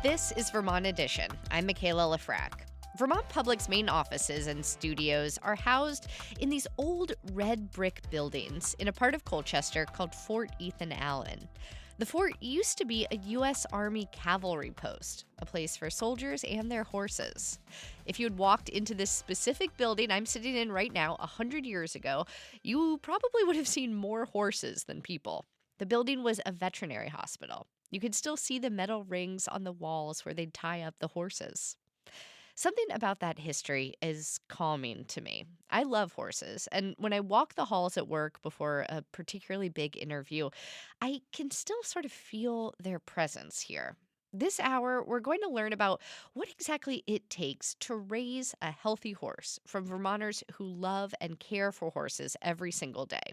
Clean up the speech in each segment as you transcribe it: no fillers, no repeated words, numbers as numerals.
This is Vermont Edition. I'm Michaela Lafrac. Vermont Public's main offices and studios are housed in these old red brick buildings in a part of Colchester called Fort Ethan Allen. The fort used to be a U.S. Army cavalry post, a place for soldiers and their horses. If you had walked into this specific building I'm sitting in right now 100 years ago, you probably would have seen more horses than people. The building was a veterinary hospital. You could still see the metal rings on the walls where they'd tie up the horses. Something about that history is calming to me. I love horses, and when I walk the halls at work before a particularly big interview, I can still sort of feel their presence here. This hour, we're going to learn about what exactly it takes to raise a healthy horse from Vermonters who love and care for horses every single day.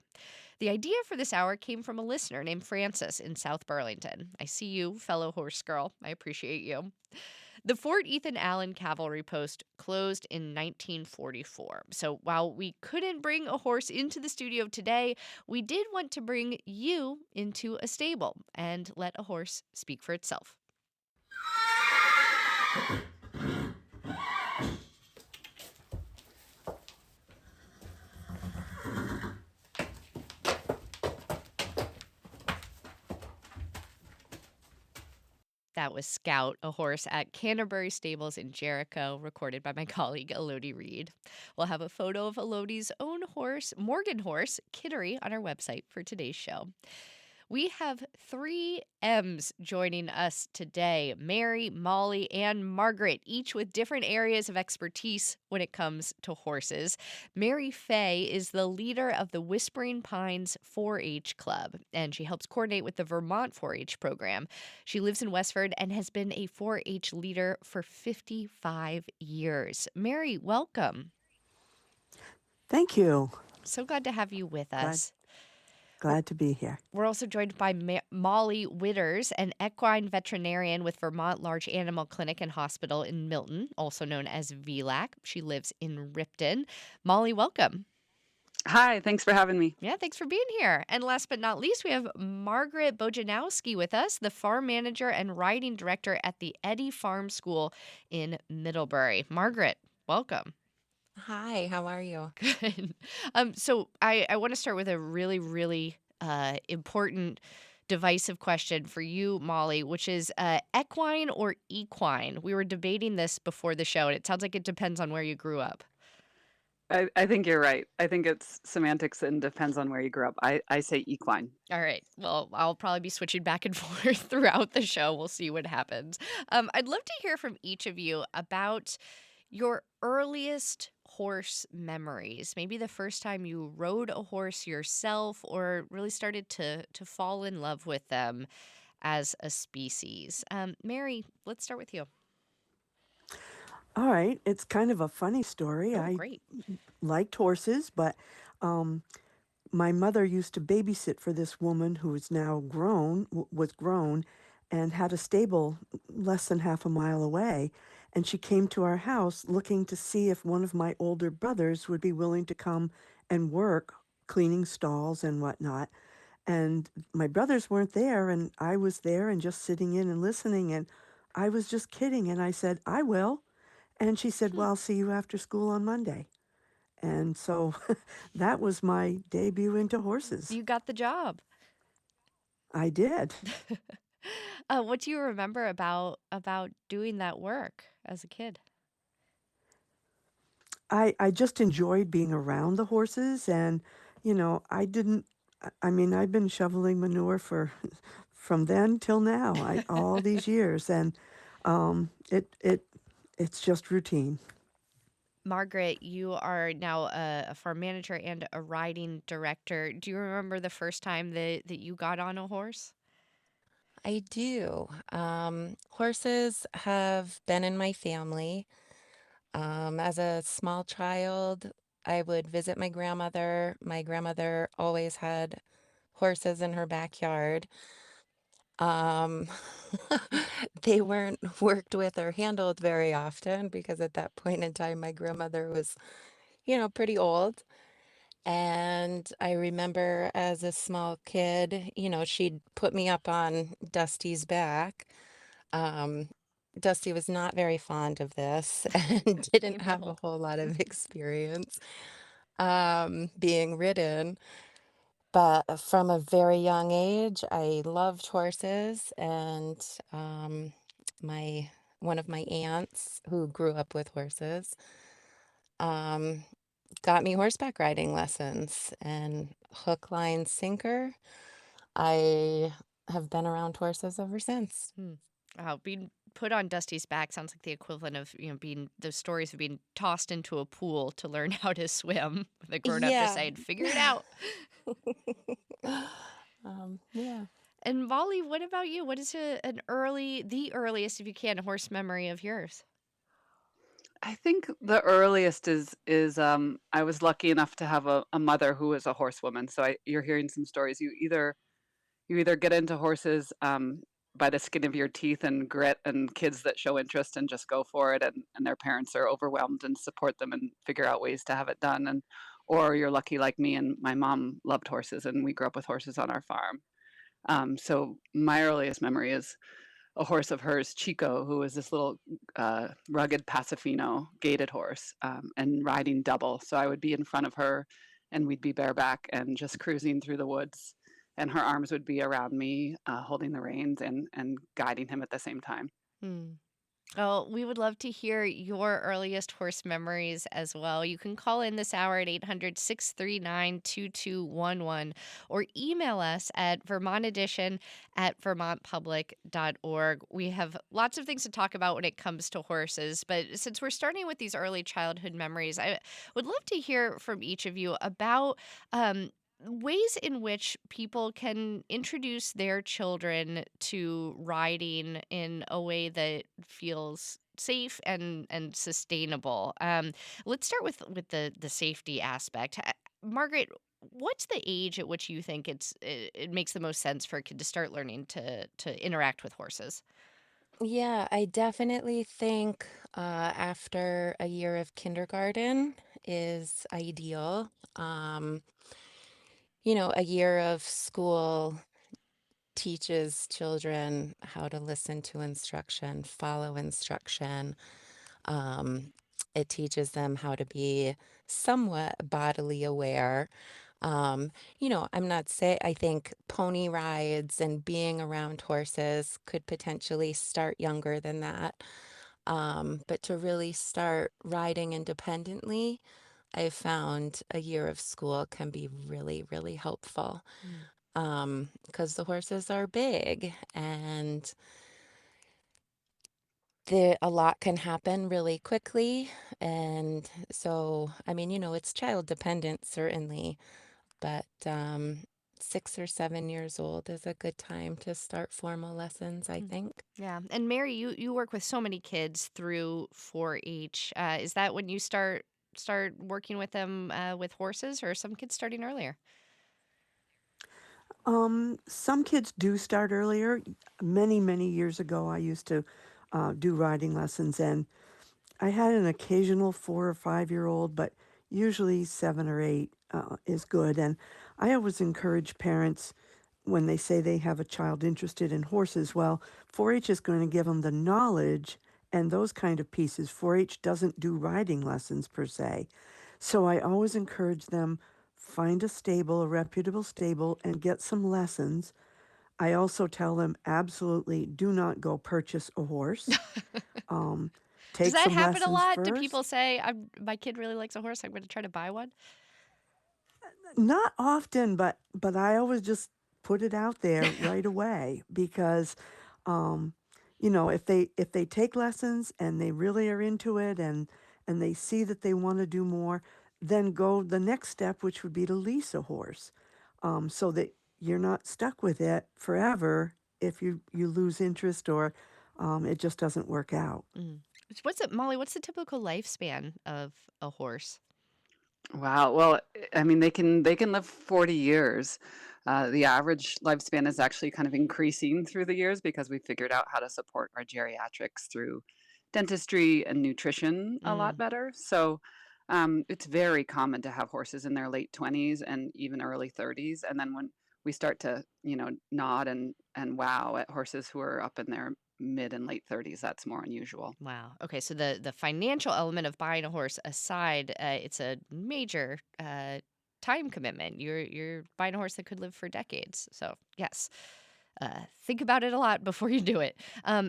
The idea for this hour came from a listener named Frances in South Burlington. I see you, fellow horse girl. I appreciate you. The Fort Ethan Allen Cavalry Post closed in 1944. So while we couldn't bring a horse into the studio today, we did want to bring you into a stable and let a horse speak for itself. That was Scout, a horse at Canterbury Stables in Jericho, recorded by my colleague Elodie Reed. We'll have a photo of Elodie's own horse, Morgan horse, Kittery, on our website for today's show. We have three M's joining us today: Mary, Molly, and Margaret, each with different areas of expertise when it comes to horses. Mary Fay is the leader of the Whispering Pines 4-H Club, and she helps coordinate with the Vermont 4-H program. She lives in Westford and has been a 4-H leader for 55 years. Mary, welcome. Thank you. So glad to have you with us. Glad to be here. We're also joined by Molly Witters, an equine veterinarian with Vermont Large Animal Clinic and Hospital in Milton, also known as VLAC. She lives in Ripton. Molly, welcome. Hi, thanks for having me. Yeah, thanks for being here. And last but not least, we have Margaret Bojanowski with us, the farm manager and riding director at the Eddy Farm School in Middlebury. Margaret, welcome. Hi, how are you? Good. So I want to start with a really important divisive question for you, Molly, which is equine or equine? We were debating this before the show, and it sounds like it depends on where you grew up. I think you're right. I think it's semantics and depends on where you grew up. I say equine. All right. Well, I'll probably be switching back and forth throughout the show. We'll see what happens. I'd love to hear from each of you about your earliest horse memories. Maybe the first time you rode a horse yourself or really started to fall in love with them as a species. Mary, let's start with you. All right. It's kind of a funny story. Oh, great. Liked horses, but my mother used to babysit for this woman who is now was grown, and had a stable less than half a mile away. And she came to our house looking to see if one of my older brothers would be willing to come and work cleaning stalls and whatnot. And my brothers weren't there, and I was there and just sitting in and listening. And I was just kidding. And I said, I will. And she said, well, I'll see you after school on Monday. And so that was my debut into horses. You got the job. I did. What do you remember about doing that work as a kid? I just enjoyed being around the horses, and I've been shoveling manure from then till now, all these years, and it's just routine. Margaret, you are now a farm manager and a riding director. Do you remember the first time that you got on a horse? I do. Horses have been in my family. As a small child, I would visit my grandmother. My grandmother always had horses in her backyard. Um, they weren't worked with or handled very often because at that point in time, my grandmother was, pretty old. And I remember as a small kid, she'd put me up on Dusty's back. Um, Dusty was not very fond of this and didn't have a No. whole lot of experience being ridden. But from a very young age, I loved horses, and um, my one of my aunts who grew up with horses um, got me horseback riding lessons, and hook, line, sinker. I have been around horses ever since. Hmm. Wow, being put on Dusty's back sounds like the equivalent of, being those stories of being tossed into a pool to learn how to swim with a grown up just Yeah. saying, figure it out. Yeah. And Molly, what about you? What is the earliest, if you can, horse memory of yours? I think the earliest is I was lucky enough to have a mother who was a horsewoman. So you're hearing some stories. You either get into horses by the skin of your teeth and grit, and kids that show interest and just go for it, and their parents are overwhelmed and support them and figure out ways to have it done. And or you're lucky like me, and my mom loved horses, and we grew up with horses on our farm. So my earliest memory is a horse of hers, Chico, who was this little rugged Pasifino gaited horse, and riding double. So I would be in front of her, and we'd be bareback and just cruising through the woods. And her arms would be around me, holding the reins and guiding him at the same time. Hmm. Oh, we would love to hear your earliest horse memories as well. You can call in this hour at 800-639-2211 or email us at vermontedition@vermontpublic.org. We have lots of things to talk about when it comes to horses, but since we're starting with these early childhood memories, I would love to hear from each of you about ways in which people can introduce their children to riding in a way that feels safe and sustainable. Let's start with the safety aspect. Margaret, what's the age at which you think it makes the most sense for a kid to start learning to interact with horses? Yeah, I definitely think after a year of kindergarten is ideal. Um, a year of school teaches children how to listen to instruction, follow instruction. Um, it teaches them how to be somewhat bodily aware. I'm not say I think pony rides and being around horses could potentially start younger than that. But to really start riding independently, I found a year of school can be really, really helpful. Mm. Because the horses are big and a lot can happen really quickly. And so, I mean, it's child dependent, certainly, but 6 or 7 years old is a good time to start formal lessons, I Mm. think. Yeah. And Mary, you work with so many kids through 4-H. Is that when you start working with them with horses, or are some kids starting earlier? Some kids do start earlier. Many, many years ago, I used to do riding lessons, and I had an occasional 4 or 5 year old, but usually 7 or 8 is good. And I always encourage parents when they say they have a child interested in horses, well, 4 H is going to give them the knowledge and those kind of pieces. 4 H doesn't do riding lessons per se. So I always encourage them find a stable, a reputable stable, and get some lessons. I also tell them absolutely do not go purchase a horse. Um, Does take that some happen a lessons lot? Do people first. say, my kid really likes a horse, I'm going to try to buy one? Not often, but I always just put it out there right away because, um, if they take lessons and they really are into it and they see that they want to do more, then go the next step, which would be to lease a horse, so that you're not stuck with it forever if you lose interest or it just doesn't work out. Mm. What's it, Molly? What's the typical lifespan of a horse? Wow. Well, I mean, they can live 40 years. The average lifespan is actually kind of increasing through the years because we figured out how to support our geriatrics through dentistry and nutrition a lot Mm. better. So it's very common to have horses in their late 20s and even early 30s. And then when we start to, nod and wow at horses who are up in their mid and late 30s, that's more unusual. Wow. Okay, so the financial element of buying a horse aside, it's a major time commitment. You're buying a horse that could live for decades. So yes, think about it a lot before you do it.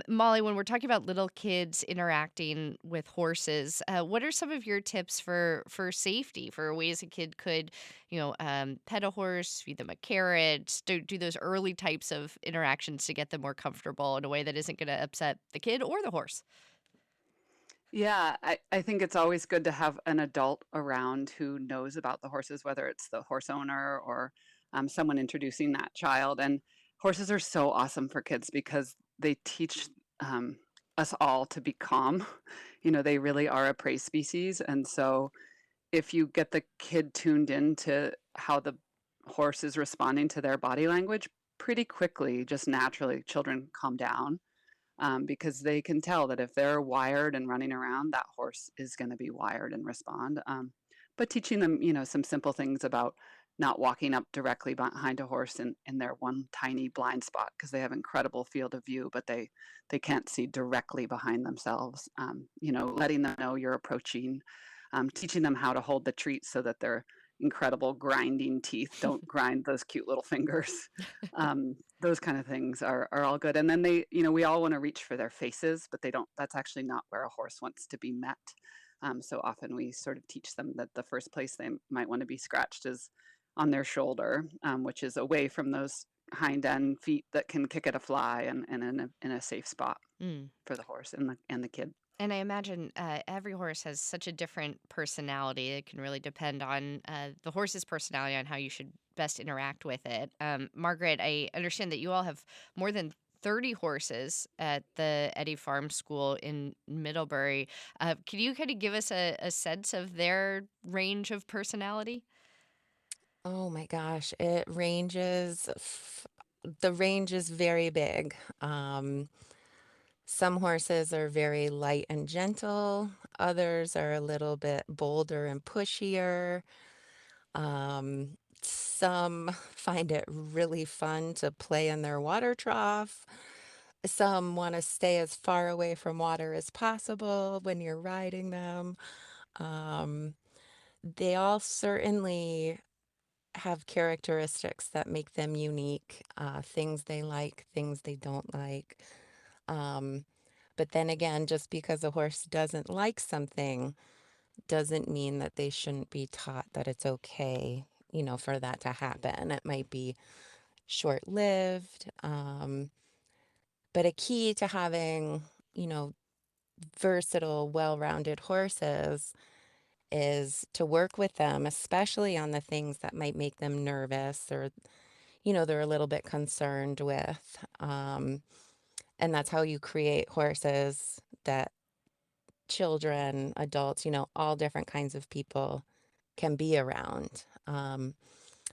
Molly, when we're talking about little kids interacting with horses, what are some of your tips for safety, for ways a kid could, pet a horse, feed them a carrot, do those early types of interactions to get them more comfortable in a way that isn't going to upset the kid or the horse? Yeah, I think it's always good to have an adult around who knows about the horses, whether it's the horse owner or someone introducing that child. And horses are so awesome for kids because they teach um, us all to be calm. They really are a prey species. And so if you get the kid tuned into how the horse is responding to their body language, pretty quickly, just naturally, children calm down because they can tell that if they're wired and running around, that horse is going to be wired and respond. But teaching them, some simple things about not walking up directly behind a horse in their one tiny blind spot because they have incredible field of view, but they can't see directly behind themselves. Letting them know you're approaching, teaching them how to hold the treat so that their incredible grinding teeth don't grind those cute little fingers. Those kind of things are all good. And then we all want to reach for their faces, but they don't, that's actually not where a horse wants to be met. So often we sort of teach them that the first place they might want to be scratched is on their shoulder, which is away from those hind end feet that can kick at a fly and in a safe spot Mm. for the horse and the kid. And I imagine every horse has such a different personality. It can really depend on the horse's personality on how you should best interact with it. Margaret, I understand that you all have more than 30 horses at the Eddy Farm School in Middlebury. Can you kind of give us a sense of their range of personality? Oh my gosh, the range is very big. Some horses are very light and gentle, others are a little bit bolder and pushier. Some find it really fun to play in their water trough. Some want to stay as far away from water as possible when you're riding them. Um, they all certainly have characteristics that make them unique, things they like, things they don't like. Um, but then again, just because a horse doesn't like something doesn't mean that they shouldn't be taught that it's okay, for that to happen. It might be short-lived, but a key to having, you know, versatile, well-rounded horses is to work with them, especially on the things that might make them nervous or, they're a little bit concerned with. And that's how you create horses that children, adults, all different kinds of people can be around.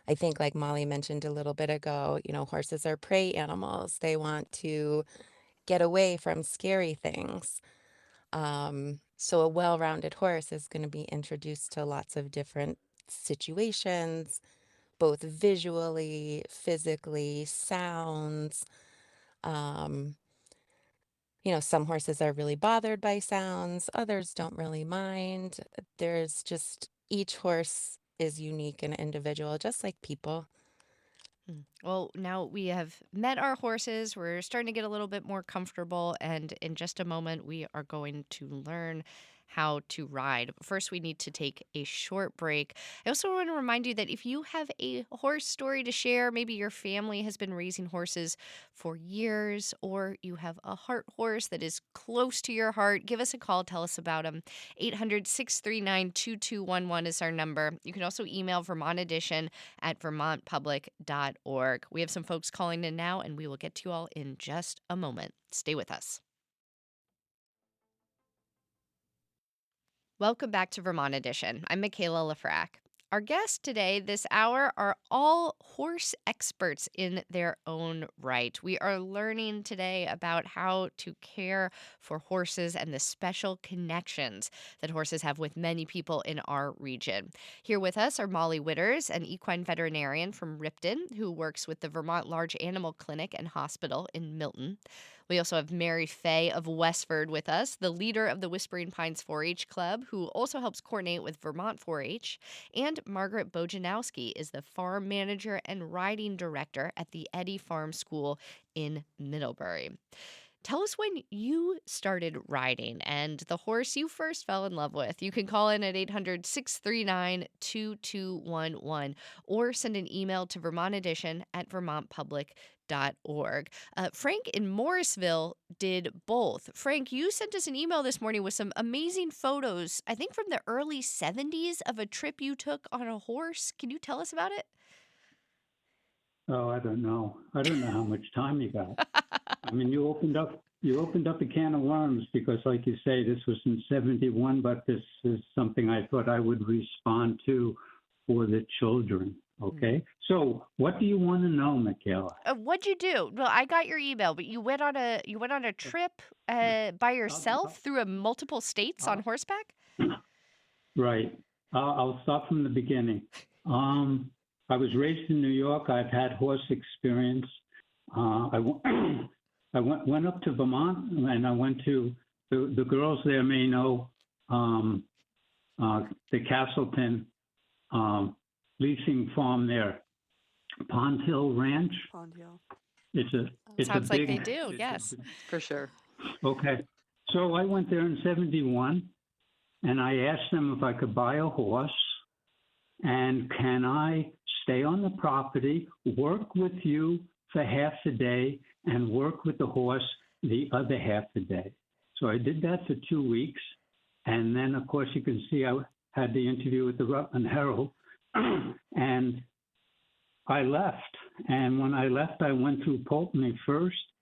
I think, like Molly mentioned a little bit ago, horses are prey animals. They want to get away from scary things. So a well-rounded horse is going to be introduced to lots of different situations, both visually, physically, sounds. Um, some horses are really bothered by sounds, others don't really mind. There's just each horse is unique and individual, just like people. Well, now we have met our horses. We're starting to get a little bit more comfortable. And in just a moment, we are going to learn how to ride. But first, we need to take a short break. I also want to remind you that if you have a horse story to share, maybe your family has been raising horses for years, or you have a heart horse that is close to your heart, give us a call. Tell us about them. 800-639-2211 is our number. You can also email Vermont Edition at vermontpublic.org. We have some folks calling in now, and we will get to you all in just a moment. Stay with us. Welcome back to Vermont Edition. I'm Michaela Lafrac. Our guests today, this hour, are all horse experts in their own right. We are learning today about how to care for horses and the special connections that horses have with many people in our region. Here with us are Molly Witters, an equine veterinarian from Ripton, who works with the Vermont Large Animal Clinic and Hospital in Milton. We also have Mary Fay of Westford with us, the leader of the Whispering Pines 4-H Club, who also helps coordinate with Vermont 4-H. And Margaret Bojanowski is the farm manager and riding director at the Eddy Farm School in Middlebury. Tell us when you started riding and the horse you first fell in love with. You can call in at 800-639-2211 or send an email to vermontedition@vermontpublic.org. Frank in Morrisville did both. Frank, you sent us an email this morning with some amazing photos, I think from the early 70s, of a trip you took on a horse. Can you tell us about it? Oh, I don't know. I don't know how much time you got. I mean, you opened up a can of worms because, like you say, this was in '71, but this is something I thought I would respond to for the children. Okay. So, what do you want to know, Michaela? What'd you do? Well, I got your email, but you went on a trip by I'll, yourself through multiple states on I'll, horseback? right. I'll start from the beginning. I was raised in New York. I've had horse experience. I went up to Vermont, and I went to the girls there may know the Castleton leasing farm there, Pond Hill Ranch. Pond Hill. It's a Sounds like they big. do, yes. For sure. Okay, so I went there in '71, and I asked them if I could buy a horse, and can I stay on the property, work with you for half a day, and work with the horse the other half a day. So I did that for 2 weeks. And then, of course, you can see I had the interview with the Rutland Herald. And I left. And when I left, I went through Pulteney first.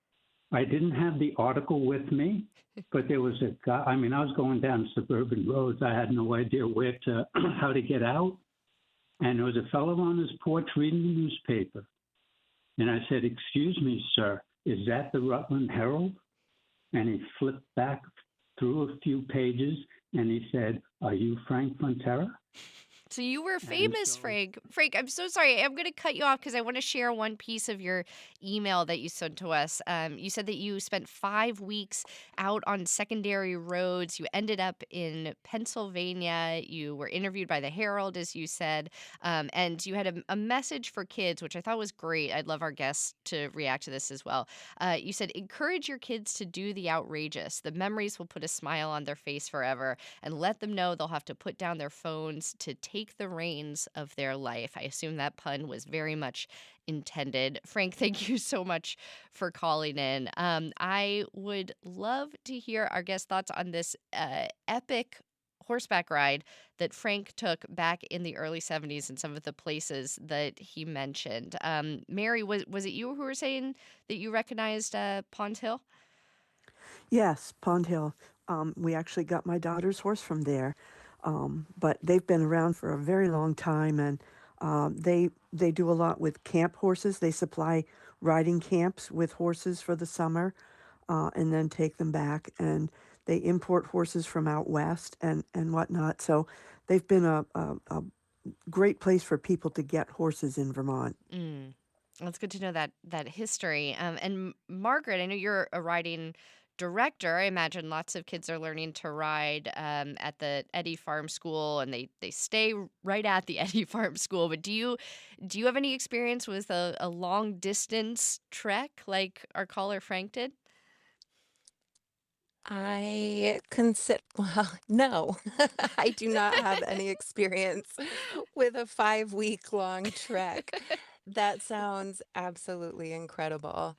I didn't have the article with me, but there was a guy. I mean, I was going down suburban roads. I had no idea how to get out. And there was a fellow on his porch reading the newspaper. And I said, "Excuse me, sir, is that the Rutland Herald?" And he flipped back through a few pages and he said, "Are you Frank Fontera?" So you were And famous, so, Frank. Frank, I'm so sorry. I'm going to cut you off because I want to share one piece of your email that you sent to us. You said that you spent 5 weeks out on secondary roads. You ended up in Pennsylvania. You were interviewed by the Herald, as you said. And you had a message for kids, which I thought was great. I'd love our guests to react to this as well. You said, encourage your kids to do the outrageous. The memories will put a smile on their face forever, and let them know they'll have to put down their phones to take the reins of their life. I assume that pun was very much intended. Frank, thank you so much for calling in. I would love to hear our guest thoughts on this epic horseback ride that Frank took back in the early 70s and some of the places that he mentioned. Mary, was it you who were saying that you recognized Pond Hill? Yes, Pond Hill. We actually got my daughter's horse from there. But they've been around for a very long time, and they do a lot with camp horses. They supply riding camps with horses for the summer, and then take them back. And they import horses from out west and whatnot. So they've been a great place for people to get horses in Vermont. Mm. Well, it's good to know that history. And Margaret, I know you're a riding director. I imagine lots of kids are learning to ride at the Eddy Farm School, and they stay right at the Eddy Farm School. But do you have any experience with a long distance trek like our caller Frank did? Well, no, I do not have any experience with a 5 week long trek. That sounds absolutely incredible.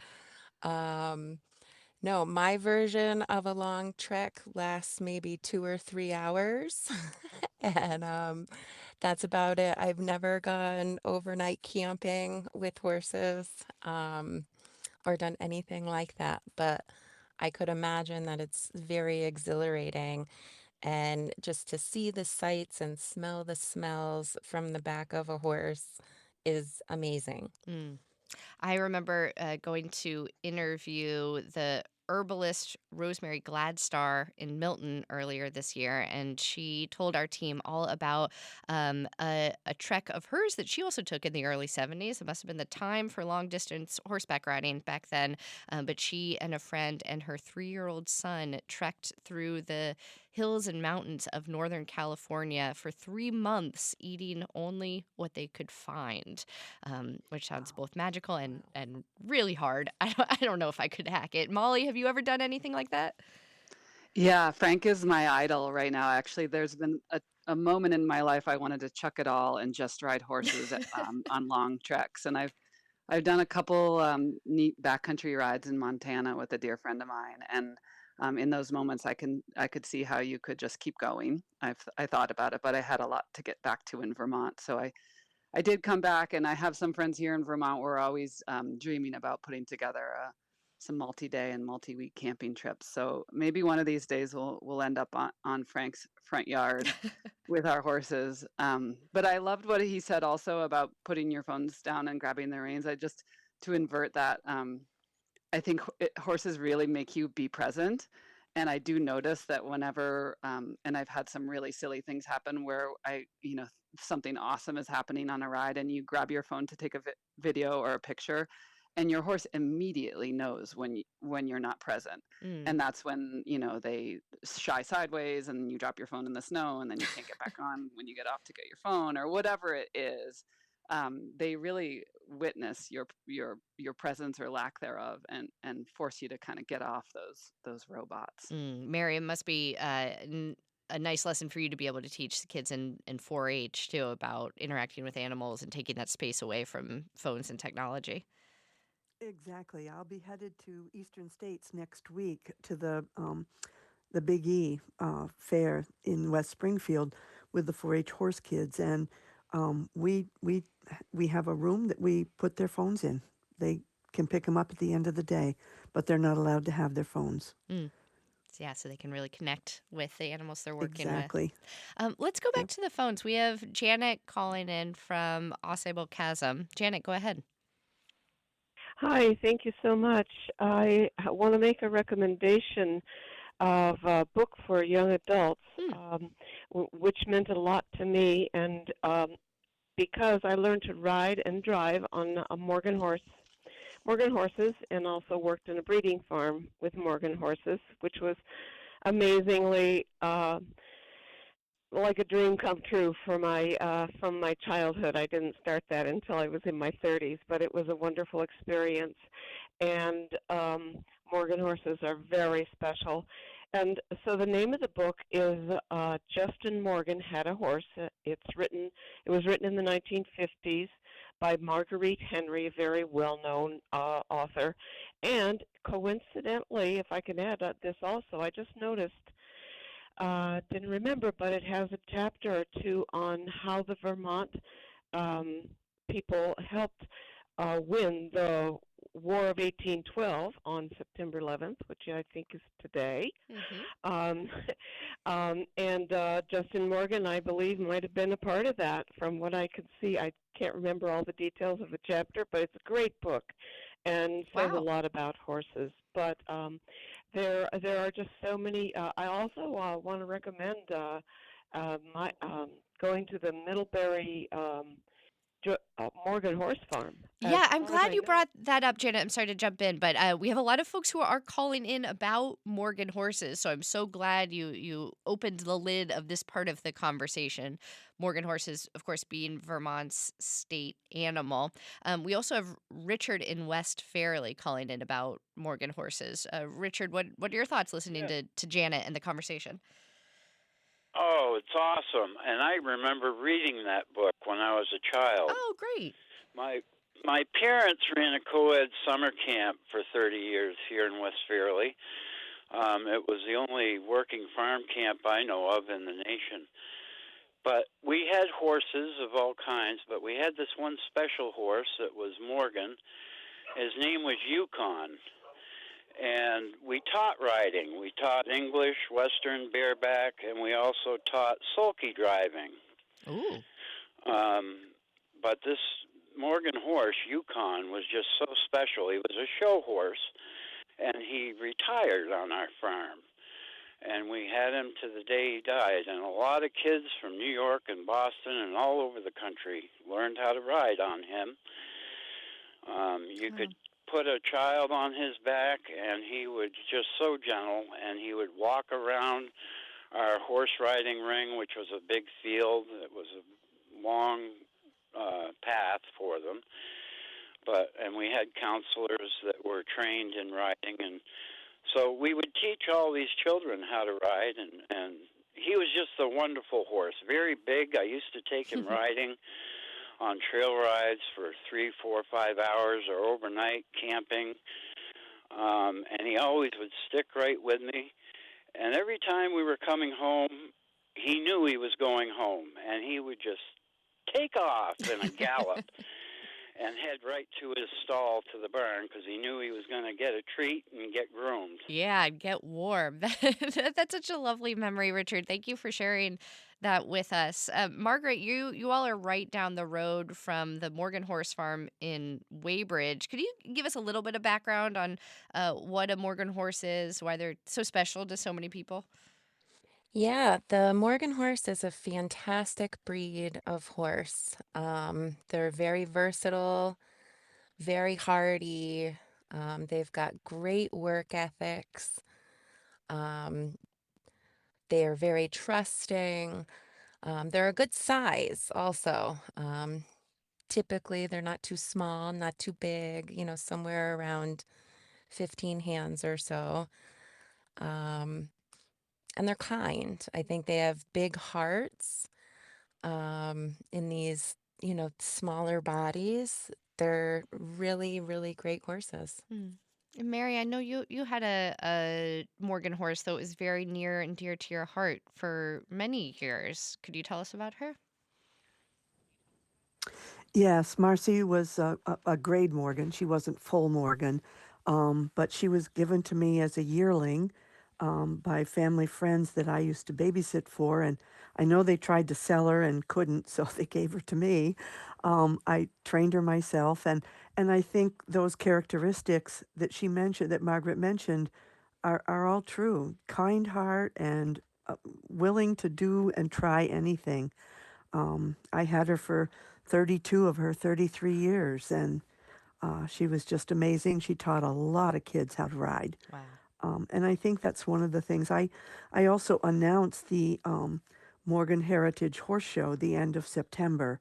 Um, no, my version of a long trek lasts maybe 2 or 3 hours. And that's about it. I've never gone overnight camping with horses, or done anything like that, but I could imagine that it's very exhilarating. And just to see the sights and smell the smells from the back of a horse is amazing. Mm. I remember going to interview the herbalist Rosemary Gladstar in Milton earlier this year, and she told our team all about a trek of hers that she also took in the early 70s. It must have been the time for long distance horseback riding back then. But she and a friend and her 3-year-old son trekked through the hills and mountains of Northern California for 3 months, eating only what they could find, which sounds both magical and really hard. I don't know if I could hack it. Molly, have you ever done anything like that? Yeah, Frank is my idol right now. Actually, there's been a moment in my life I wanted to chuck it all and just ride horses on long treks. And I've done a couple neat backcountry rides in Montana with a dear friend of mine. And in those moments, I could see how you could just keep going. I thought about it, but I had a lot to get back to in Vermont. So I did come back, and I have some friends here in Vermont. We're always dreaming about putting together some multi-day and multi-week camping trips. So maybe one of these days we'll end up on Frank's front yard with our horses. But I loved what he said also about putting your phones down and grabbing the reins. To invert that, I think horses really make you be present. And I do notice that whenever, and I've had some really silly things happen where something awesome is happening on a ride and you grab your phone to take a video or a picture, and your horse immediately knows when you're not present. And that's when, they shy sideways and you drop your phone in the snow and then you can't get back on when you get off to get your phone or whatever it is. They really witness your presence or lack thereof and force you to kind of get off those robots. Mary, it must be a nice lesson for you to be able to teach the kids in 4-H too about interacting with animals and taking that space away from phones and technology. Exactly. I'll be headed to Eastern States next week to the Big E fair in West Springfield with the 4-H horse kids, and we have a room that we put their phones in. They can pick them up at the end of the day, but they're not allowed to have their phones. Yeah, so they can really connect with the animals they're working Exactly. with. Let's go back to the phones. We have Janet calling in from Ausable Chasm. Janet, go ahead. Hi, thank you so much. I want to make a recommendation of a book for young adults, which meant a lot to me, and because I learned to ride and drive on a Morgan horses, and also worked in a breeding farm with Morgan horses, which was amazingly like a dream come true for from my childhood. I didn't start that until I was in my 30s, but it was a wonderful experience. And Morgan horses are very special. And so the name of the book is Justin Morgan Had a Horse. It was written in the 1950s by Marguerite Henry, a very well-known author. And coincidentally, if I can add this also, I just noticed, didn't remember, but it has a chapter or two on how the Vermont people helped win the War of 1812 on September 11th, which I think is today. And Justin Morgan, I believe, might have been a part of that. From what I could see, I can't remember all the details of the chapter, but it's a great book and says a lot about horses. But there are just so many. I also want to recommend going to the Middlebury Morgan Horse Farm. Yeah, I'm glad you brought that up, Janet. I'm sorry to jump in, but we have a lot of folks who are calling in about Morgan horses, so I'm so glad you opened the lid of this part of the conversation. Morgan horses, of course, being Vermont's state animal. We also have Richard in West Fairleigh calling in about Morgan horses. Richard, what are your thoughts listening to Janet and the conversation? Oh, it's awesome. And I remember reading that book when I was a child. Oh, great. My parents ran a co-ed summer camp for 30 years here in West Fairleigh. It was the only working farm camp I know of in the nation. But we had horses of all kinds, but we had this one special horse that was Morgan. His name was Yukon. And we taught riding. We taught English, Western, bareback, and we also taught sulky driving. Ooh. But this Morgan horse, Yukon, was just so special. He was a show horse, and he retired on our farm. And we had him to the day he died. And a lot of kids from New York and Boston and all over the country learned how to ride on him. You could put a child on his back, and he would just so gentle, and he would walk around our horse riding ring, which was a big field. It was a long path for them. And we had counselors that were trained in riding, and so we would teach all these children how to ride, and he was just a wonderful horse, very big. I used to take him riding on trail rides for 3, 4, 5 hours or overnight camping, and he always would stick right with me. And every time we were coming home, he knew he was going home, and he would just take off in a gallop and head right to his stall to the barn because he knew he was going to get a treat and get groomed. Yeah, I'd get warm. That's such a lovely memory, Richard. Thank you for sharing that with us. Margaret, you all are right down the road from the Morgan Horse Farm in Weybridge. Could you give us a little bit of background on what a Morgan horse is, why they're so special to so many people? Yeah, the Morgan horse is a fantastic breed of horse. They're very versatile, very hardy. They've got great work ethics. Um, they are very trusting. They're a good size also. Typically, they're not too small, not too big, somewhere around 15 hands or so. Um, and they're kind. I think they have big hearts in these, smaller bodies. They're really, really great horses. Mm. And Mary, I know you had a Morgan horse that was very near and dear to your heart for many years. Could you tell us about her? Yes, Marcy was a grade Morgan. She wasn't full Morgan, but she was given to me as a yearling by family friends that I used to babysit for. And I know they tried to sell her and couldn't, so they gave her to me. I trained her myself, and I think those characteristics that she mentioned, that Margaret mentioned, are all true. Kind heart and willing to do and try anything. I had her for 32 of her 33 years, and she was just amazing. She taught a lot of kids how to ride. Wow. And I think that's one of the things. I also announced the Morgan Heritage Horse Show the end of September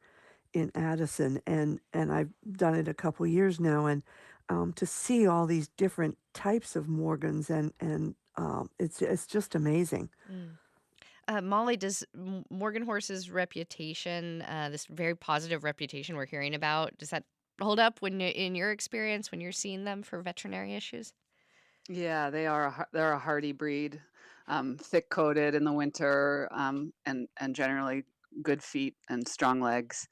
in Addison, and I've done it a couple years now, and to see all these different types of Morgans, and it's just amazing. Mm. Molly, does Morgan Horse's reputation, this very positive reputation we're hearing about, does that hold up in your experience when you're seeing them for veterinary issues? Yeah, they're a hardy breed, thick-coated in the winter, and generally good feet and strong legs.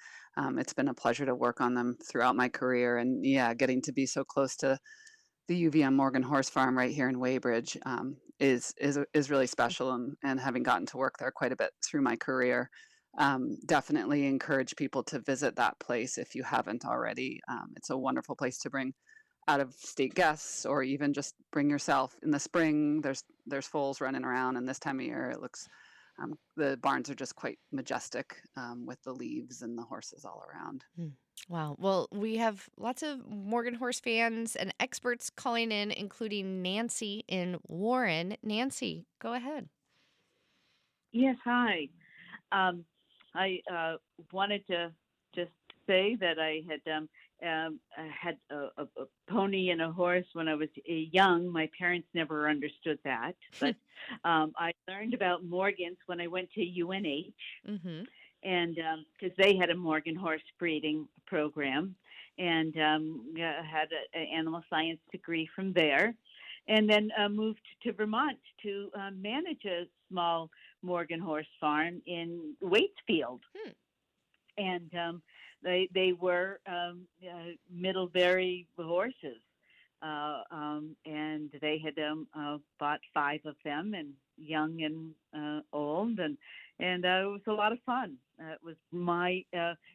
It's been a pleasure to work on them throughout my career, and yeah, getting to be so close to the UVM Morgan Horse Farm right here in Weybridge is really special, and having gotten to work there quite a bit through my career, definitely encourage people to visit that place if you haven't already. It's a wonderful place to bring out of state guests, or even just bring yourself. In the spring, there's foals running around, and this time of year it looks the barns are just quite majestic, with the leaves and the horses all around. Hmm. Wow. Well, we have lots of Morgan Horse fans and experts calling in, including Nancy in Warren. Nancy, go ahead. Yes, hi. I wanted to just say that I had a pony and a horse when I was young. My parents never understood that, but I learned about Morgans when I went to UNH, Mm-hmm. and because they had a Morgan horse breeding program, and had an animal science degree from there, and then moved to Vermont to manage a small Morgan horse farm in Waitsfield. Hmm. And they were Middlebury horses, and they had bought 5 of them, and young and old, and it was a lot of fun. It was my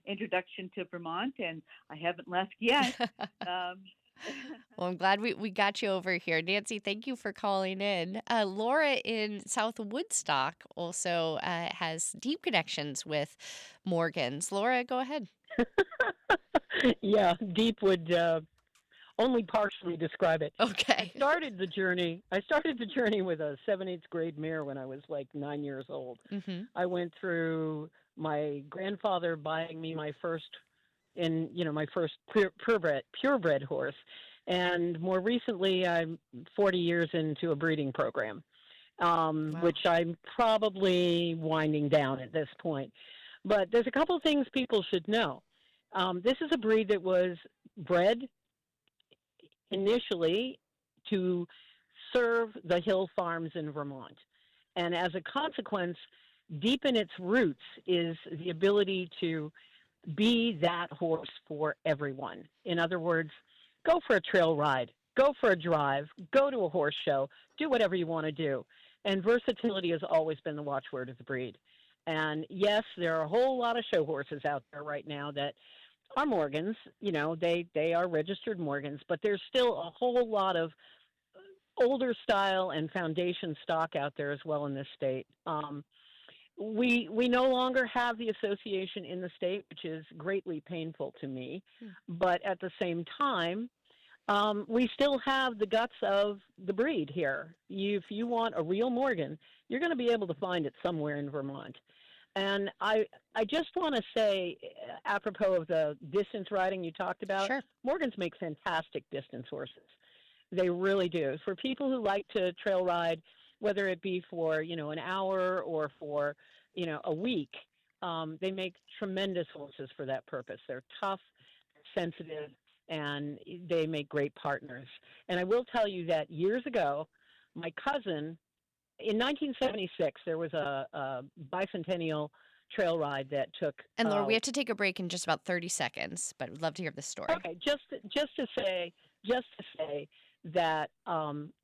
introduction to Vermont, and I haven't left yet. Well, I'm glad we got you over here. Nancy, thank you for calling in. Laura in South Woodstock also has deep connections with Morgans. Laura, go ahead. Yeah, deep would only partially describe it. I Okay. started the journey. I started the journey with a 7/8 grade mare when I was like 9 years old. Hmm. I went through my grandfather buying me my first, my first purebred horse, and more recently, I'm 40 years into a breeding program, Wow. which I'm probably winding down at this point. But there's a couple of things people should know. This is a breed that was bred initially to serve the hill farms in Vermont. And as a consequence, deep in its roots is the ability to be that horse for everyone. In other words, go for a trail ride, go for a drive, go to a horse show, do whatever you want to do. And versatility has always been the watchword of the breed. And yes, there are a whole lot of show horses out there right now that are Morgans. They are registered Morgans, but there's still a whole lot of older style and foundation stock out there as well in this state. We no longer have the association in the state, which is greatly painful to me. But at the same time, we still have the guts of the breed here. If you want a real Morgan, you're going to be able to find it somewhere in Vermont. And I just want to say, apropos of the distance riding you talked about, Sure. Morgans make fantastic distance horses. They really do. For people who like to trail ride, whether it be for, an hour or for, a week, they make tremendous horses for that purpose. They're tough, sensitive, and they make great partners. And I will tell you that years ago, my cousin, in 1976, there was a bicentennial trail ride that took. And Laura, we have to take a break in just about 30 seconds, but we'd love to hear this story. Okay, just to say that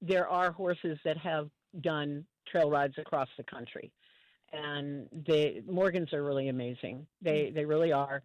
there are horses that have done trail rides across the country, and the Morgans are really amazing. They really are.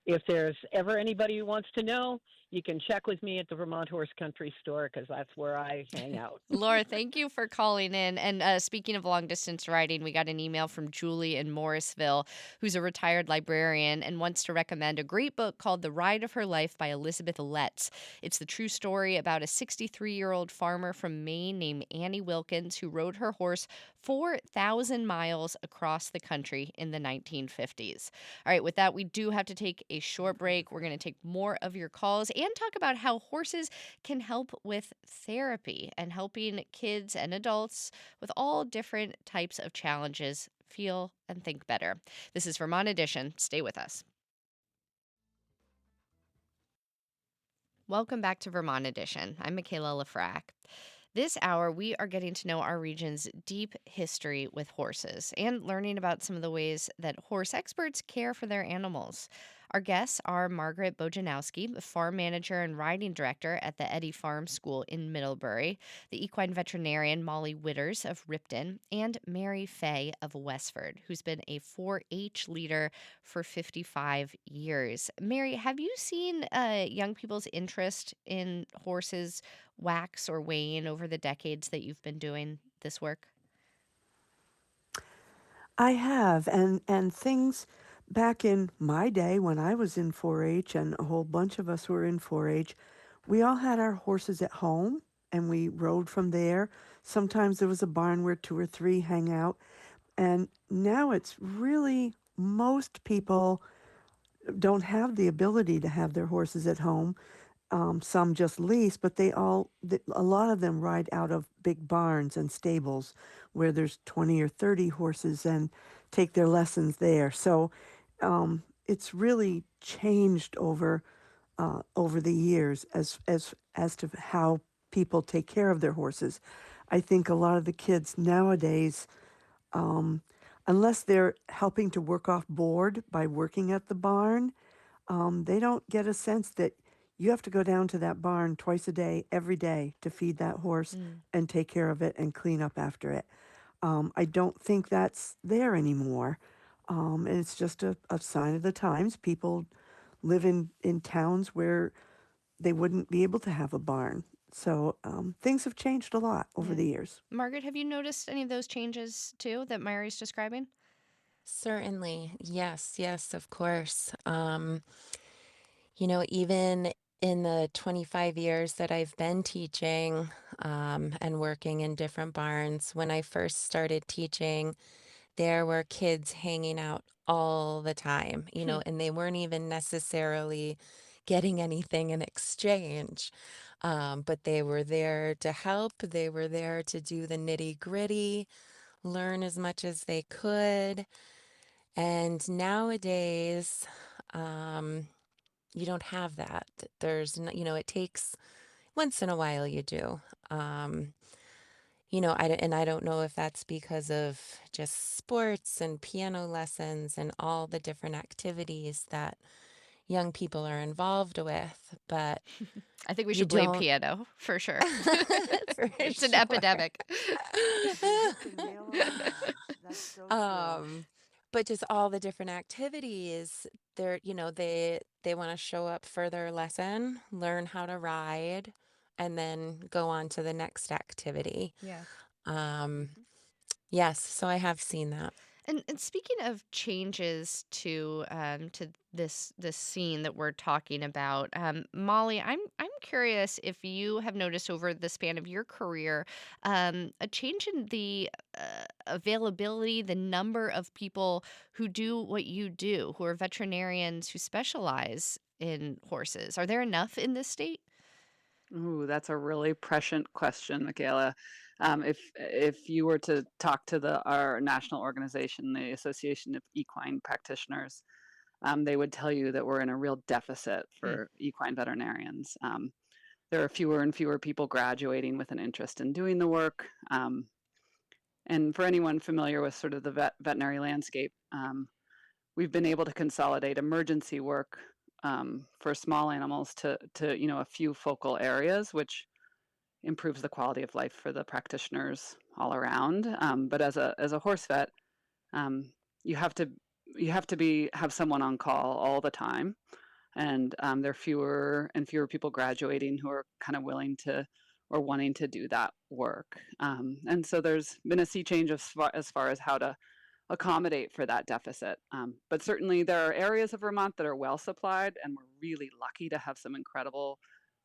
If there's ever anybody who wants to know, you can check with me at the Vermont Horse Country Store because that's where I hang out. Laura, thank you for calling in. And speaking of long distance riding, we got an email from Julie in Morrisville, who's a retired librarian and wants to recommend a great book called The Ride of Her Life by Elizabeth Letts. It's the true story about a 63-year-old farmer from Maine named Annie Wilkins who rode her horse 4,000 miles across the country in the 1950s. All right, with that, we do have to take a short break. We're going to take more of your calls and talk about how horses can help with therapy and helping kids and adults with all different types of challenges feel and think better. This is Vermont Edition. Stay with us. Welcome back to Vermont Edition. I'm Michaela Lafrac. This hour, we are getting to know our region's deep history with horses and learning about some of the ways that horse experts care for their animals. Our guests are Margaret Bojanowski, the farm manager and riding director at the Eddy Farm School in Middlebury, the equine veterinarian Molly Witters of Ripton, and Mary Fay of Westford, who's been a 4-H leader for 55 years. Mary, have you seen young people's interest in horses wax or wane over the decades that you've been doing this work? I have, and things back in my day when I was in 4-H and a whole bunch of us were in 4-H, we all had our horses at home and we rode from there. Sometimes there was a barn where 2 or 3 hang out. And now it's really most people don't have the ability to have their horses at home. Some just lease, but a lot of them ride out of big barns and stables where there's 20 or 30 horses and take their lessons there. So it's really changed over the years as to how people take care of their horses. I think a lot of the kids nowadays, unless they're helping to work off board by working at the barn, they don't get a sense that you have to go down to that barn twice a day, every day, to feed that horse and take care of it and clean up after it. I don't think that's there anymore. And it's just a sign of the times. People live in towns where they wouldn't be able to have a barn. So things have changed a lot over Yeah. the years. Margaret, have you noticed any of those changes too that Mary's describing? Certainly. Yes, yes, of course. Even in the 25 years that I've been teaching and working in different barns, when I first started teaching, there were kids hanging out all the time, Hmm. and they weren't even necessarily getting anything in exchange. But they were there to help. They were there to do the nitty-gritty, learn as much as they could. And nowadays, um, you don't have that. It takes once in a while you do. Um, I don't know if that's because of just sports and piano lessons and all the different activities that young people are involved with, but I think we you should blame don't. piano for sure. For It's an sure. epidemic. You hit the nail on the head. That's so true. But just all the different activities, they want to show up for their lesson, learn how to ride, and then go on to the next activity. Yeah. Um, yes, so I have seen that. And speaking of changes to this scene that we're talking about, Molly, I'm curious if you have noticed over the span of your career a change in the availability, the number of people who do what you do, who are veterinarians who specialize in horses. Are there enough in this state? Ooh, that's a really prescient question, Michaela. If you were to talk to our national organization, the Association of Equine Practitioners, they would tell you that we're in a real deficit Hmm. for equine veterinarians. There are fewer and fewer people graduating with an interest in doing the work. And for anyone familiar with sort of the veterinary landscape, we've been able to consolidate emergency work for small animals to a few focal areas, which improves the quality of life for the practitioners all around. But as a horse vet, um, you have to have someone on call all the time, and there are fewer and fewer people graduating who are kind of willing to or wanting to do that work. And so there's been a sea change as far as how to accommodate for that deficit. But certainly there are areas of Vermont that are well supplied, and we're really lucky to have some incredible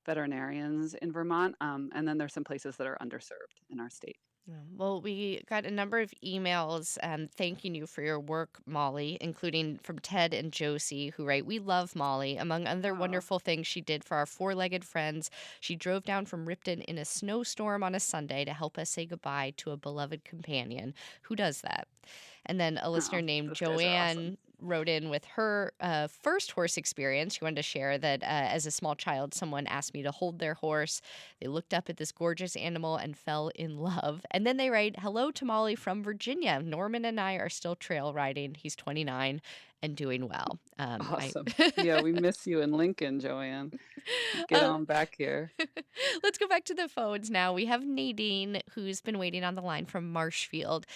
veterinarians in Vermont. And then there's some places that are underserved in our state. Yeah. Well, we got a number of emails thanking you for your work, Molly, including from Ted and Josie, who write, "We love Molly. Among other Oh, wonderful things she did for our four-legged friends, she drove down from Ripton in a snowstorm on a Sunday to help us say goodbye to a beloved companion." Who does that? And then a listener oh, named those guys are awesome. Joanne wrote in with her first horse experience. She wanted to share that as a small child, someone asked me to hold their horse. They looked up at this gorgeous animal and fell in love. And then they write, "Hello to Molly from Virginia. Norman and I are still trail riding. He's 29 and doing well." Awesome. Yeah, we miss you in Lincoln, Joanne. Get Uh, on back here. let's go back to the phones now. We have Nadine, who's been waiting on the line from Marshfield.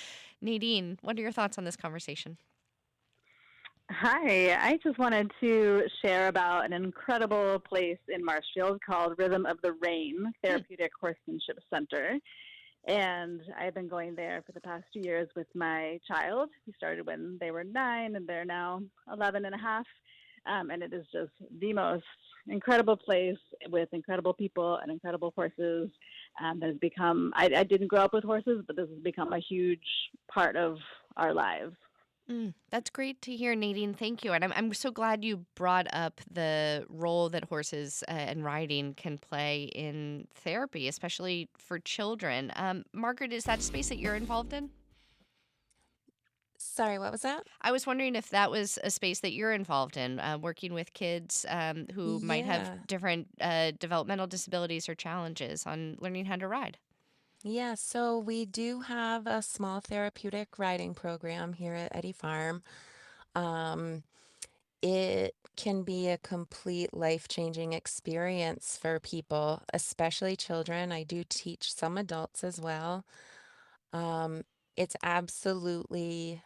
Nadine, what are your thoughts on this conversation? Hi, I just wanted to share about an incredible place in Marshfield called Rhythm of the Rain Therapeutic Horsemanship Center. And I've been going there for the past 2 years with my child, who started when they were 9 and they're now 11 and a half. And it is just the most incredible place with incredible people and incredible horses. That has become, I didn't grow up with horses, but this has become a huge part of our lives. That's great to hear, Nadine. Thank you. And I'm so glad you brought up the role that horses and riding can play in therapy, especially for children. Margaret, is that a space that you're involved in? Sorry, what was that? I was wondering if that was a space that you're involved in, working with kids who might Yeah. have different developmental disabilities or challenges on learning how to ride. Yeah, so we do have a small therapeutic riding program here at Eddy Farm. Um, it can be a complete life-changing experience for people, especially children. I do teach some adults as well. It's absolutely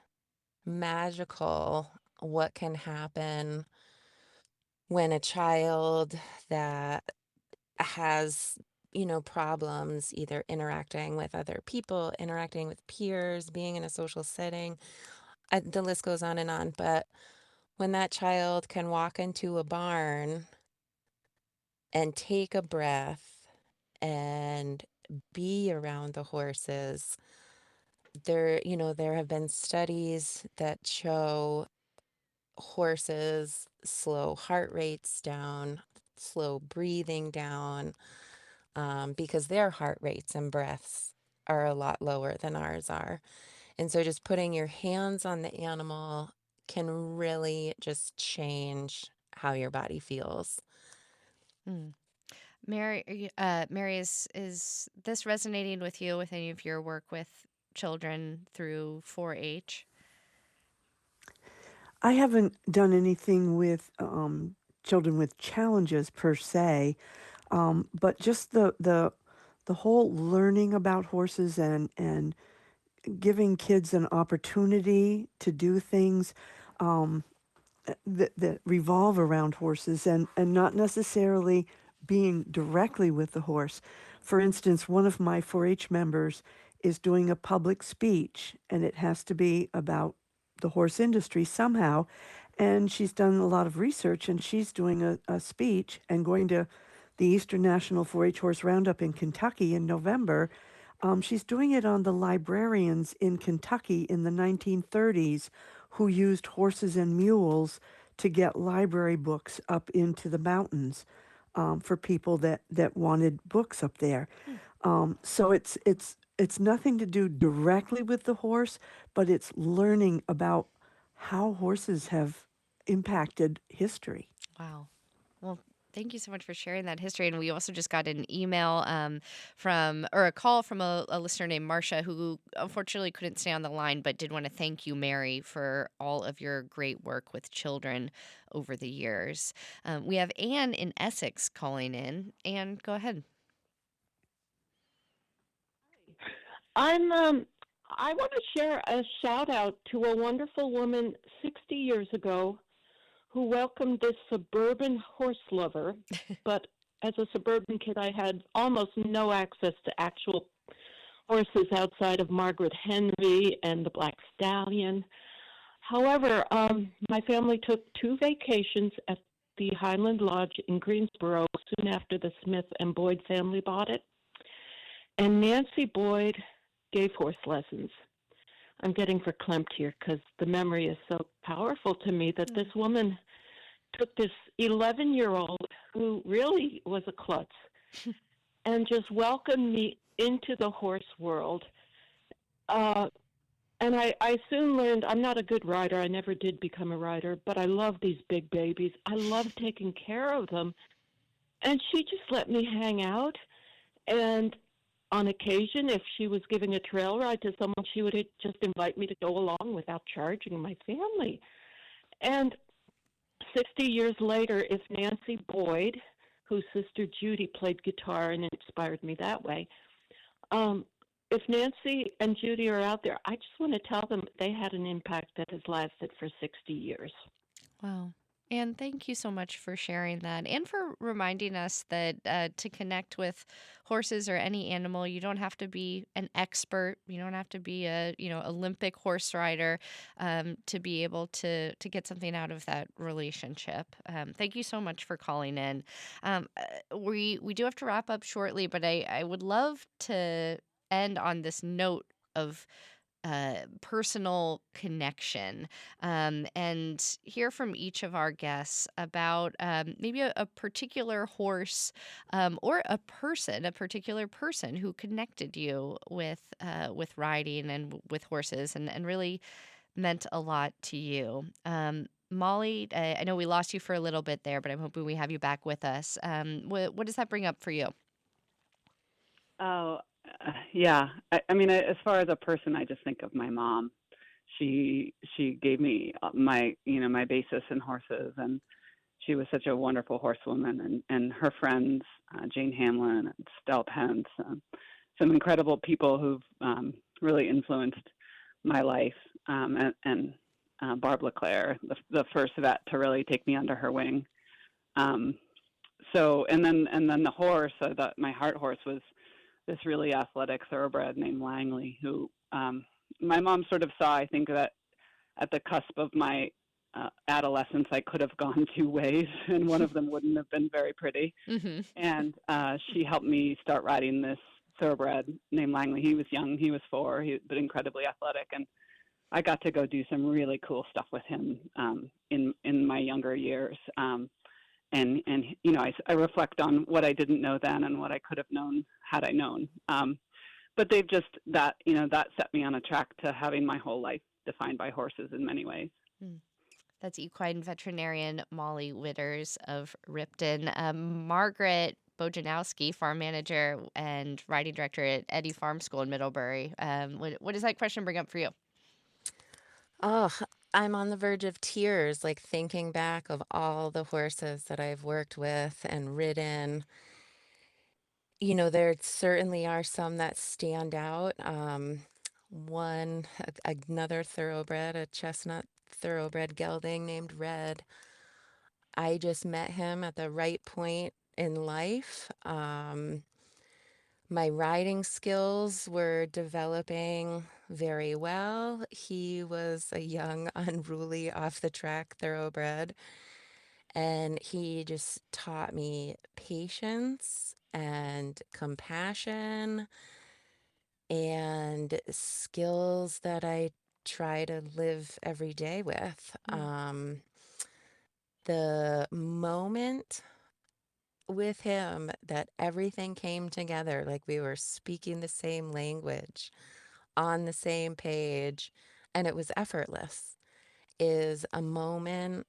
magical what can happen when a child that has, problems either interacting with other people, interacting with peers, being in a social setting. The list goes on and on. But when that child can walk into a barn and take a breath and be around the horses, there have been studies that show horses slow heart rates down, slow breathing down, because their heart rates and breaths are a lot lower than ours are. And so just putting your hands on the animal can really just change how your body feels. Hmm. Mary, is this resonating with you with any of your work with children through 4-H? I haven't done anything with children with challenges per se, but just the whole learning about horses and giving kids an opportunity to do things um, that revolve around horses and not necessarily being directly with the horse. For instance, one of my 4-H members is doing a public speech, and it has to be about the horse industry somehow. And she's done a lot of research, and she's doing a speech and going to the Eastern National 4-H Horse Roundup in Kentucky in November. She's doing it on the librarians in Kentucky in the 1930s who used horses and mules to get library books up into the mountains for people that wanted books up there. So it's nothing to do directly with the horse, but it's learning about how horses have impacted history. Wow. Well, thank you so much for sharing that history. And we also just got an email or a call from a listener named Marcia, who unfortunately couldn't stay on the line, but did want to thank you, Mary, for all of your great work with children over the years. We have Anne in Essex calling in. Anne, go ahead. I want to share a shout out to a wonderful woman 60 years ago who welcomed this suburban horse lover. But as a suburban kid, I had almost no access to actual horses outside of Margaret Henry and the Black Stallion. However, my family took 2 vacations at the Highland Lodge in Greensboro soon after the Smith and Boyd family bought it. And Nancy Boyd gave horse lessons. I'm getting verklempt here because the memory is so powerful to me that this woman took this 11-year-old who really was a klutz and just welcomed me into the horse world. And I soon learned I'm not a good rider. I never did become a rider, but I love these big babies. I love taking care of them. And she just let me hang out. And on occasion, if she was giving a trail ride to someone, she would just invite me to go along without charging my family. And 60 years later, if Nancy Boyd, whose sister Judy played guitar and inspired me that way, if Nancy and Judy are out there, I just want to tell them they had an impact that has lasted for 60 years. Wow. And thank you so much for sharing that and for reminding us that to connect with horses or any animal, you don't have to be an expert. You don't have to be a Olympic horse rider to be able to get something out of that relationship. Thank you so much for calling in. We do have to wrap up shortly, but I would love to end on this note of personal connection and hear from each of our guests about maybe a particular horse or a particular person who connected you with riding and with horses and really meant a lot to you. Molly, I know we lost you for a little bit there, but I'm hoping we have you back with us. What does that bring up for you? Oh, yeah. I mean, as far as a person, I just think of my mom. She gave me my basis in horses, and she was such a wonderful horsewoman. And her friends, Jane Hamlin and Stell Pence, some incredible people who've really influenced my life. And Barb LeClaire, the first vet to really take me under her wing. So and then the horse, my heart horse was this really athletic thoroughbred named Langley, who my mom sort of saw, I think, that at the cusp of my adolescence, I could have gone two ways, and one of them wouldn't have been very pretty. Mm-hmm. And she helped me start riding this thoroughbred named Langley. He was young, he was 4, but incredibly athletic, and I got to go do some really cool stuff with him in my younger years. And you know, I reflect on what I didn't know then and what I could have known had I known. But they've just that set me on a track to having my whole life defined by horses in many ways. That's equine veterinarian Molly Witters of Ripton. Margaret Bojanowski, farm manager and riding director at Eddy Farm School in Middlebury. What does that question bring up for you? Oh, I'm on the verge of tears, like thinking back of all the horses that I've worked with and ridden. You know, there certainly are some that stand out. Another thoroughbred, a chestnut thoroughbred gelding named Red. I just met him at the right point in life. My riding skills were developing very well. He was a young, unruly, off the track thoroughbred, and he just taught me patience and compassion and skills that I try to live every day with. The moment with him that everything came together, like we were speaking the same language, on the same page, and it was effortless, is a moment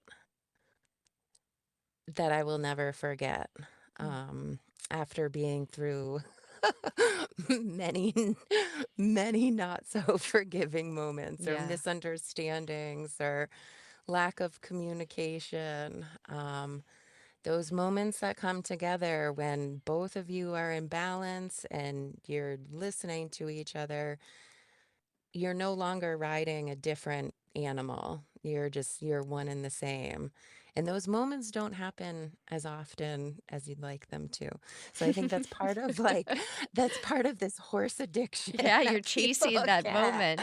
that I will never forget. After being through many, many not so forgiving moments or Yeah. misunderstandings or lack of communication. Those moments that come together when both of you are in balance and you're listening to each other, you're no longer riding a different animal. You're one and the same. And those moments don't happen as often as you'd like them to. So I think that's part of that's part of this horse addiction Yeah, you're that people chasing that get. moment.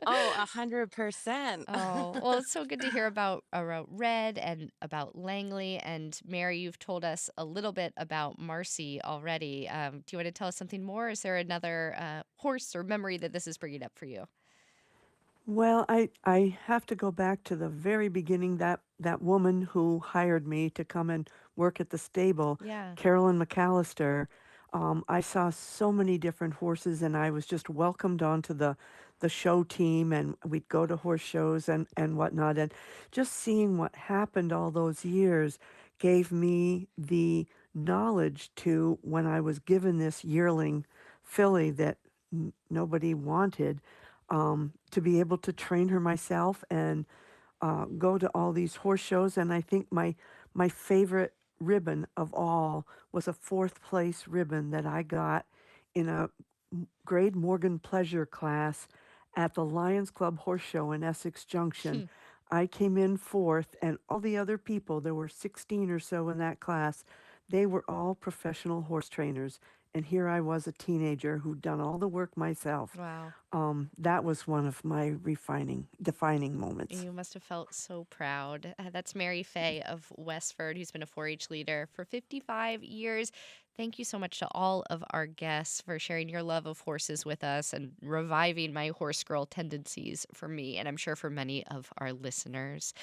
Oh, 100%. Oh, well, it's so good to hear about Red and about Langley. And Mary, you've told us a little bit about Marcy already. Do you want to tell us something more? Is there another horse or memory that this is bringing up for you? Well, I have to go back to the very beginning. That woman who hired me to come and work at the stable, Yeah. Carolyn McAllister. I saw so many different horses, and I was just welcomed onto the show team, and we'd go to horse shows and whatnot. And just seeing what happened all those years gave me the knowledge to, when I was given this yearling filly that nobody wanted, to be able to train her myself and go to all these horse shows. And I think my favorite ribbon of all was a 4th place ribbon that I got in a grade Morgan pleasure class at the Lions Club Horse Show in Essex Junction. I came in 4th, and all the other people, there were 16 or so in that class, they were all professional horse trainers. And here I was, a teenager who'd done all the work myself. Wow. That was one of my defining moments. You must have felt so proud. That's Mary Fay of Westford, who's been a 4-H leader for 55 years. Thank you so much to all of our guests for sharing your love of horses with us and reviving my horse girl tendencies for me, and I'm sure for many of our listeners.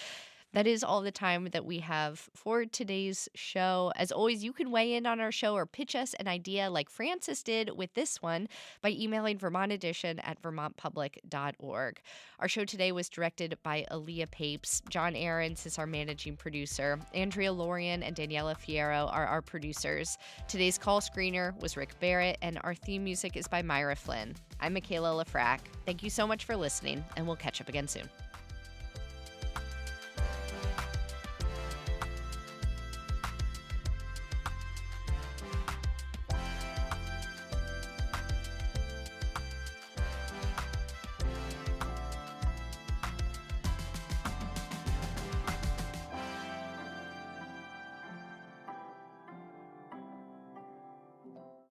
That is all the time that we have for today's show. As always, you can weigh in on our show or pitch us an idea like Francis did with this one by emailing vermontedition@vermontpublic.org. Our show today was directed by Aaliyah Papes. John Aarons is our managing producer. Andrea Lorian and Daniela Fierro are our producers. Today's call screener was Rick Barrett, and our theme music is by Myra Flynn. I'm Michaela Lafrac. Thank you so much for listening, and we'll catch up again soon.